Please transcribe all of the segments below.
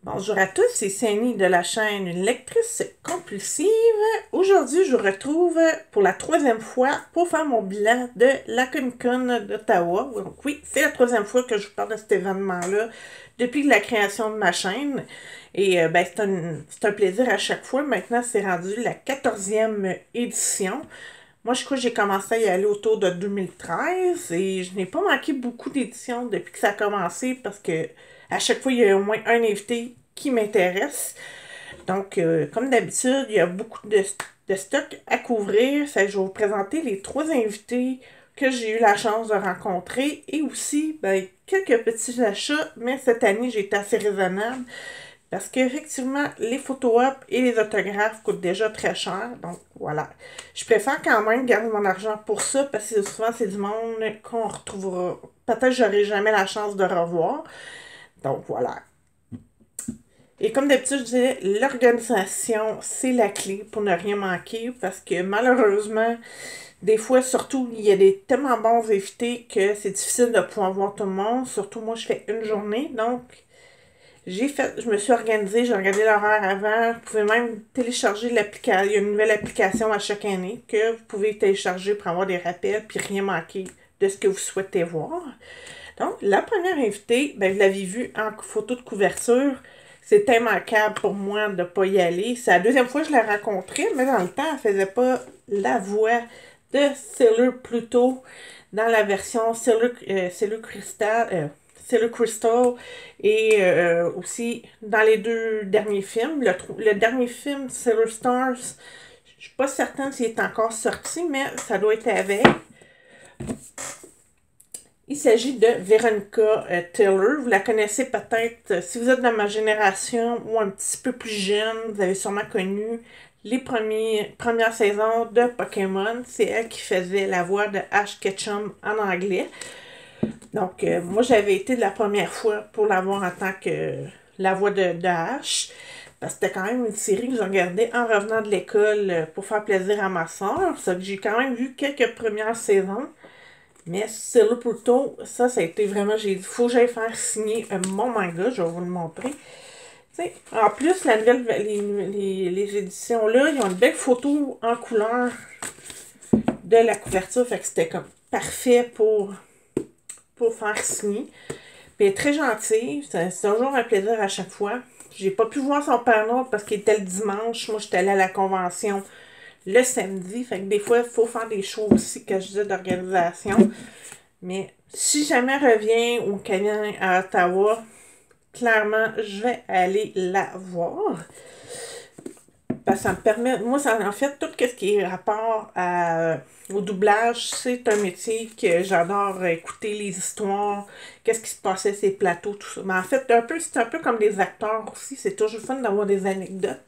Bonjour à tous, c'est Sandy de la chaîne Une lectrice compulsive. Aujourd'hui, je vous retrouve pour la troisième fois pour faire mon bilan de la Comic-Con d'Ottawa. Donc oui, c'est la troisième fois que je vous parle de cet événement-là depuis la création de ma chaîne. Et c'est un plaisir à chaque fois. Maintenant, c'est rendu la 14e édition. Moi, je crois que j'ai commencé à y aller autour de 2013 et je n'ai pas manqué beaucoup d'éditions depuis que ça a commencé parce que à chaque fois, il y a au moins un invité qui m'intéresse. Donc, comme d'habitude, il y a beaucoup de stock à couvrir. Je vais vous présenter les trois invités que j'ai eu la chance de rencontrer et aussi quelques petits achats, mais cette année, j'ai été assez raisonnable. Parce qu'effectivement, les photo-op et les autographes coûtent déjà très cher. Donc, voilà. Je préfère quand même garder mon argent pour ça parce que souvent, c'est du monde qu'on retrouvera. Peut-être que j'aurai jamais la chance de revoir. Donc, voilà. Et comme d'habitude, je disais, l'organisation, c'est la clé pour ne rien manquer parce que malheureusement, des fois, surtout, il y a des tellement bons invités que c'est difficile de pouvoir voir tout le monde. Surtout, moi, je fais une journée. Donc, je me suis organisée, j'ai regardé l'horaire avant. Vous pouvez même télécharger l'application. Il y a une nouvelle application à chaque année que vous pouvez télécharger pour avoir des rappels puis rien manquer de ce que vous souhaitez voir. Donc, la première invitée, vous l'avez vu en photo de couverture. C'était immanquable pour moi de ne pas y aller. C'est la deuxième fois que je la rencontrais, mais dans le temps, elle faisait pas la voix de Sailor Pluto dans la version Sailor Crystal et aussi dans les deux derniers films. Le dernier film, Sailor Stars, je suis pas certaine s'il est encore sorti, mais ça doit être avec. Il s'agit de Veronica Taylor. Vous la connaissez peut-être, si vous êtes de ma génération ou un petit peu plus jeune, vous avez sûrement connu les premières saisons de Pokémon. C'est elle qui faisait la voix de Ash Ketchum en anglais. Donc, moi, j'avais été de la première fois pour la voir en tant que la voix de Ash. Parce que c'était quand même une série que je regardais en revenant de l'école pour faire plaisir à ma soeur. Ça que j'ai quand même vu quelques premières saisons. Mais Sailor Pluto, ça a été vraiment... J'ai dit, faut que j'aille faire signer mon manga. Je vais vous le montrer. T'sais, en plus, les éditions-là, ils ont une belle photo en couleur de la couverture. Fait que c'était comme parfait pour faire signer. Puis elle est très gentille. C'est toujours un plaisir à chaque fois. J'ai pas pu voir son panneau parce qu'il était le dimanche. Moi, j'étais allée à la convention le samedi. Fait que des fois, il faut faire des shows aussi que je dis d'organisation. Mais si jamais elle revient ou qu'elle vient à Ottawa, clairement, je vais aller la voir. Parce que ça me permet... Moi, en fait, tout ce qui est rapport au doublage, c'est un métier que j'adore écouter les histoires, qu'est-ce qui se passait sur ces plateaux, tout ça. Mais en fait, c'est un peu comme des acteurs aussi. C'est toujours fun d'avoir des anecdotes.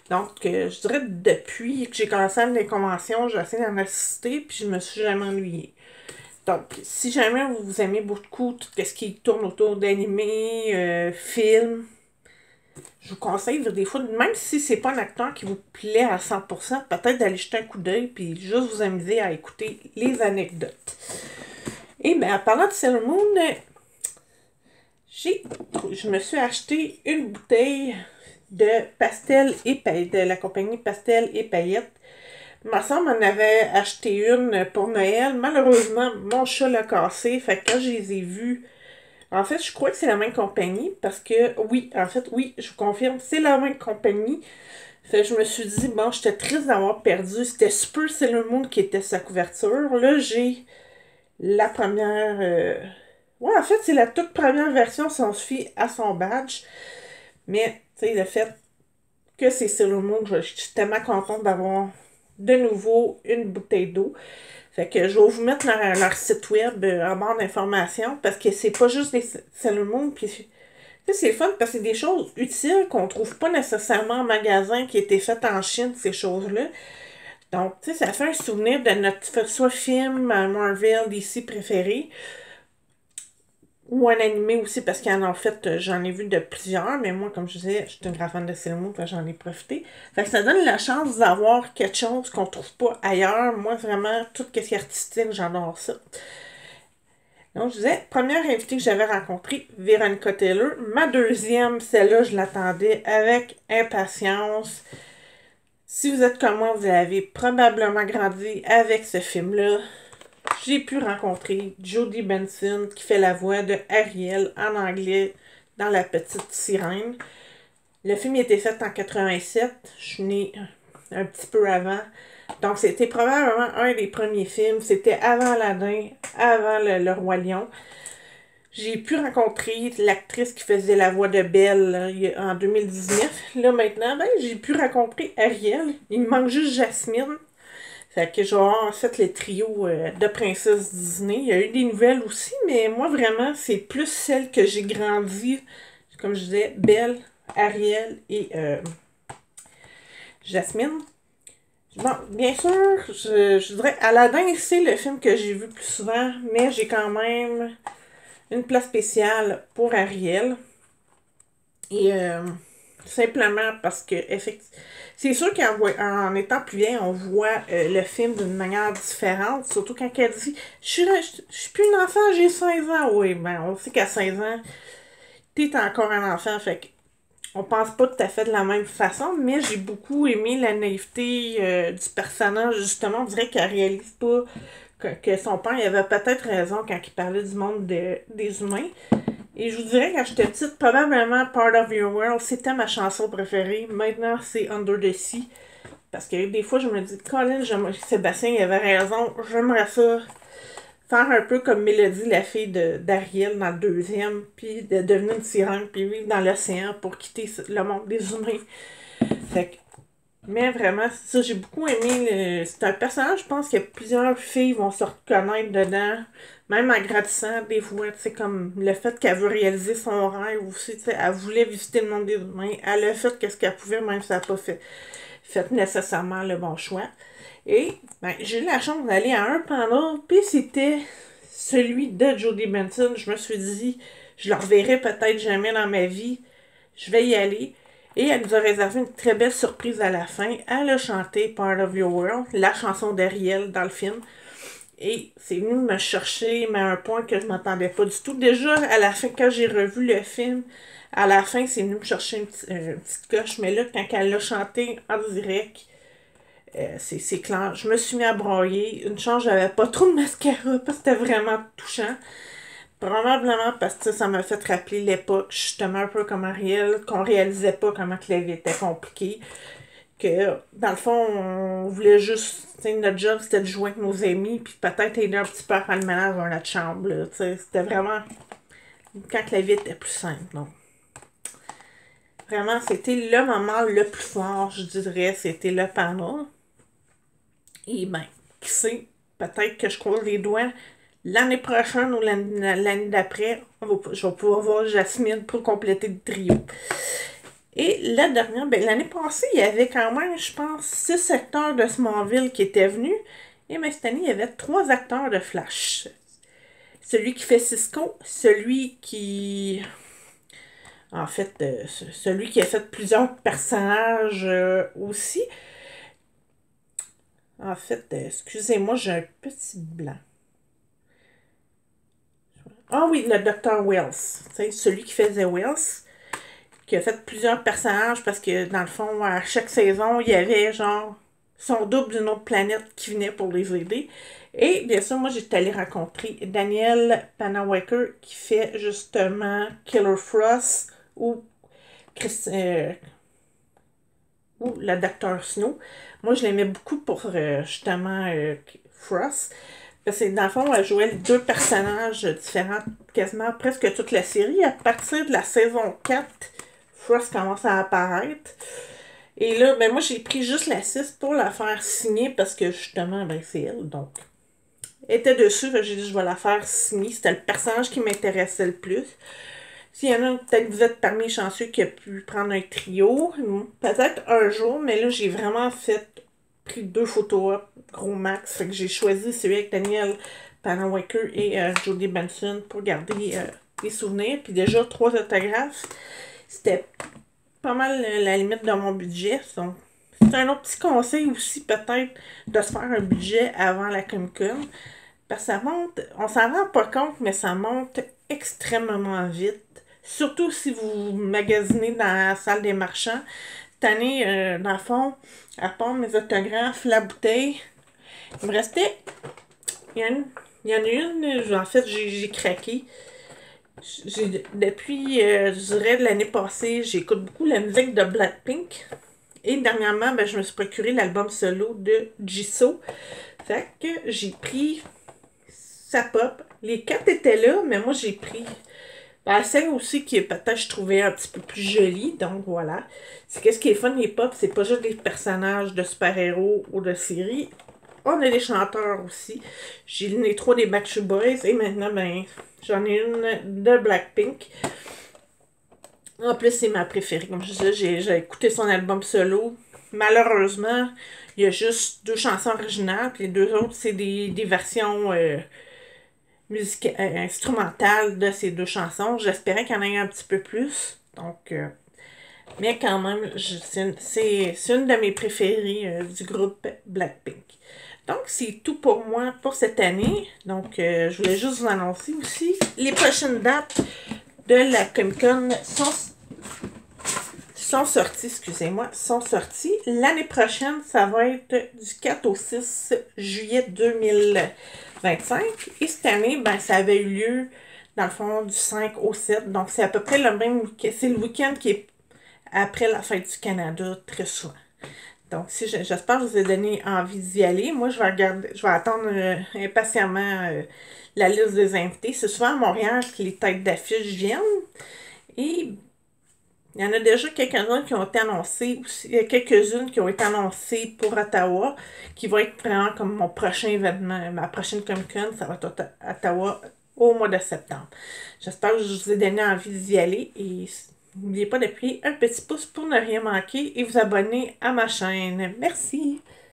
Donc, je dirais depuis que j'ai commencé à les conventions, j'ai essayé d'en assister, puis je me suis jamais ennuyée. Donc, si jamais vous aimez beaucoup tout ce qui tourne autour d'animés, films, je vous conseille des fois, même si c'est pas un acteur qui vous plaît à 100%, peut-être d'aller jeter un coup d'œil puis juste vous amuser à écouter les anecdotes. Et bien, en parlant de Sailor Moon, je me suis acheté une bouteille de pastel et paillettes, de la compagnie Pastel et Paillettes. Ma soeur m'en avait acheté une pour Noël. Malheureusement, mon chat l'a cassé. Fait que quand je les ai vus, en fait, je crois que c'est la même compagnie parce que, oui, je vous confirme, c'est la même compagnie. Fait que je me suis dit, bon, j'étais triste d'avoir perdu. C'était Super Sailor Moon qui était sa couverture. Là, j'ai la première... Ouais, en fait, c'est la toute première version si on se fie à son badge. Mais, tu sais, le fait que c'est Sailor Moon, je suis tellement contente d'avoir de nouveau une bouteille d'eau. Fait que je vais vous mettre leur site web en barre d'informations parce que c'est pas juste des Sailor Moon. Puis, c'est le fun parce que c'est des choses utiles qu'on trouve pas nécessairement en magasin qui étaient faites en Chine, ces choses-là. Donc, tu sais, ça fait un souvenir de notre soit film Marvel, DC préféré ou un animé aussi parce qu'en fait, j'en ai vu de plusieurs, mais moi, comme je disais, je suis une grande fan de Sailor Moon, j'en ai profité. Fait que ça donne la chance d'avoir quelque chose qu'on trouve pas ailleurs. Moi, vraiment, tout ce qui est artistique, j'adore ça. Donc, je disais, première invitée que j'avais rencontrée, Veronica Taylor. Ma deuxième, celle-là, je l'attendais avec impatience. Si vous êtes comme moi, vous avez probablement grandi avec ce film-là. J'ai pu rencontrer Jodie Benson qui fait la voix de Ariel en anglais dans La Petite Sirène. Le film a été fait en 87. Je suis née un petit peu avant. Donc, c'était probablement un des premiers films. C'était avant Aladdin, avant le Roi Lion. J'ai pu rencontrer l'actrice qui faisait la voix de Belle en 2019. Là, maintenant, ben, j'ai pu rencontrer Ariel. Il me manque juste Jasmine. Fait que genre, en fait, le trio de princesses Disney. Il y a eu des nouvelles aussi, mais moi, vraiment, c'est plus celle que j'ai grandi. Comme je disais, Belle, Ariel et Jasmine. Bon, bien sûr, je dirais Aladdin, c'est le film que j'ai vu plus souvent, mais j'ai quand même une place spéciale pour Ariel. Et simplement parce que, effectivement, c'est sûr qu'en étant plus vieille, on voit le film d'une manière différente. Surtout quand elle dit je suis plus une enfant, j'ai 16 ans. Oui, ben, on sait qu'à 16 ans, t'es encore un enfant. Fait que on pense pas tout à fait de la même façon, mais j'ai beaucoup aimé la naïveté du personnage. Justement, on dirait qu'elle réalise pas que son père il avait peut-être raison quand il parlait du monde des humains. Et je vous dirais, quand j'étais petite, probablement Part of Your World, c'était ma chanson préférée. Maintenant, c'est Under the Sea. Parce que des fois, je me dis, Colin, Sébastien, il avait raison. J'aimerais ça faire un peu comme Mélodie, la fille d'Ariel dans le deuxième, puis de devenir une sirène, puis vivre dans l'océan pour quitter le monde des humains. Fait que, mais vraiment, c'est ça, j'ai beaucoup aimé. C'est un personnage, je pense que plusieurs filles vont se reconnaître dedans, même en grandissant des fois, tu sais, comme le fait qu'elle veut réaliser son rêve aussi, tu sais, elle voulait visiter le monde des humains, elle a fait ce qu'elle pouvait, même si elle n'a pas fait nécessairement le bon choix. Et ben, j'ai eu la chance d'aller à un panel, puis c'était celui de Jodie Benson. Je me suis dit, je le reverrai peut-être jamais dans ma vie. Je vais y aller. Et elle nous a réservé une très belle surprise à la fin. Elle a chanté Part of Your World, la chanson d'Ariel dans le film. Et c'est venu me chercher, mais à un point que je m'attendais pas du tout. Déjà, à la fin, quand j'ai revu le film, à la fin, c'est venu me chercher une petite coche. Mais là, quand elle l'a chanté en direct, c'est clair. Je me suis mis à broyer. Une chance, j'avais pas trop de mascara parce que c'était vraiment touchant. Probablement parce que ça m'a fait rappeler l'époque, justement un peu comme Ariel, qu'on réalisait pas comment que la vie était compliquée. Que dans le fond, on voulait juste, notre job c'était de jouer avec nos amis, puis peut-être aider un petit peu à faire le ménage dans notre chambre. C'était vraiment quand la vie était plus simple. Donc, vraiment, c'était le moment le plus fort, je dirais, c'était le panneau. Et ben, qui sait, peut-être que je croise les doigts. L'année prochaine ou l'année d'après, je vais pouvoir voir Jasmine pour compléter le trio. Et la dernière, ben, l'année passée, il y avait quand même, je pense, 6 acteurs de Smallville qui étaient venus. Et ben, cette année, il y avait 3 acteurs de Flash. Celui qui fait Cisco, celui qui... En fait, celui qui a fait plusieurs personnages aussi. En fait, excusez-moi, j'ai un petit blanc. Ah oui, le Dr. Wells. Celui qui faisait Wells, qui a fait plusieurs personnages parce que, dans le fond, à chaque saison, il y avait genre son double d'une autre planète qui venait pour les aider. Et bien sûr, moi, j'étais allée rencontrer Daniel Panawaker qui fait justement Killer Frost ou, ou le Dr. Snow. Moi, je l'aimais beaucoup pour justement Frost. Parce que dans le fond, elle jouait deux personnages différents quasiment presque toute la série. À partir de la saison 4, Frost commence à apparaître. Et là, ben moi, j'ai pris juste la 6 pour la faire signer parce que justement, ben c'est elle. Donc, elle était dessus. J'ai dit, je vais la faire signer. C'était le personnage qui m'intéressait le plus. S'il y en a, peut-être que vous êtes parmi les chanceux qui a pu prendre un trio. Peut-être un jour, mais là, j'ai vraiment pris 2 photos, gros max. Fait que j'ai choisi celui avec Daniel Panawaker et Jodie Benson pour garder les souvenirs. Puis déjà, 3 autographes. C'était pas mal la limite de mon budget. Donc, c'est un autre petit conseil aussi, peut-être, de se faire un budget avant la Comic-Con. Parce que ça monte, on s'en rend pas compte, mais ça monte extrêmement vite. Surtout si vous magasinez dans la salle des marchands. Cette année, dans le fond, à part mes autographes, la bouteille, il me restait. Il y en a une, en fait, j'ai craqué. Depuis, je dirais, de l'année passée, j'écoute beaucoup la musique de Blackpink. Et dernièrement, ben, je me suis procuré l'album solo de Jisoo. Fait que j'ai pris sa pop. Les quatre étaient là, mais moi j'ai pris celle aussi qui est peut-être je trouvais un petit peu plus jolie. Donc voilà. C'est qu'est-ce qui est fun, les pop, c'est pas juste des personnages de super-héros ou de séries. On a des chanteurs aussi. J'ai les trois des Backstreet Boys et maintenant, ben, j'en ai une de Blackpink. En plus, c'est ma préférée. Comme je disais, j'ai écouté son album solo. Malheureusement, il y a juste 2 chansons originales, puis les 2 autres, c'est des versions instrumentales de ces 2 chansons. J'espérais qu'il y en ait un petit peu plus. Donc, mais quand même, c'est une de mes préférées du groupe Blackpink. Donc, c'est tout pour moi pour cette année. Donc, je voulais juste vous annoncer aussi les prochaines dates de la Comic-Con sont sorties, excusez-moi, sont sorties. L'année prochaine, ça va être du 4 au 6 juillet 2025. Et cette année, ben, ça avait eu lieu, dans le fond, du 5 au 7. Donc, c'est à peu près le même week-end. C'est le week-end qui est après la fête du Canada, très souvent. Donc, si j'espère que je vous ai donné envie d'y aller. Moi, je vais attendre impatiemment la liste des invités. C'est souvent à Montréal que les têtes d'affiche viennent. Et il y en a déjà quelques-unes qui ont été annoncées aussi. Il y a quelques-unes qui ont été annoncées pour Ottawa, qui vont être vraiment comme mon prochain événement. Ma prochaine Comic-Con, ça va être à Ottawa au mois de septembre. J'espère que je vous ai donné envie d'y aller et n'oubliez pas d'appuyer un petit pouce pour ne rien manquer et vous abonner à ma chaîne. Merci!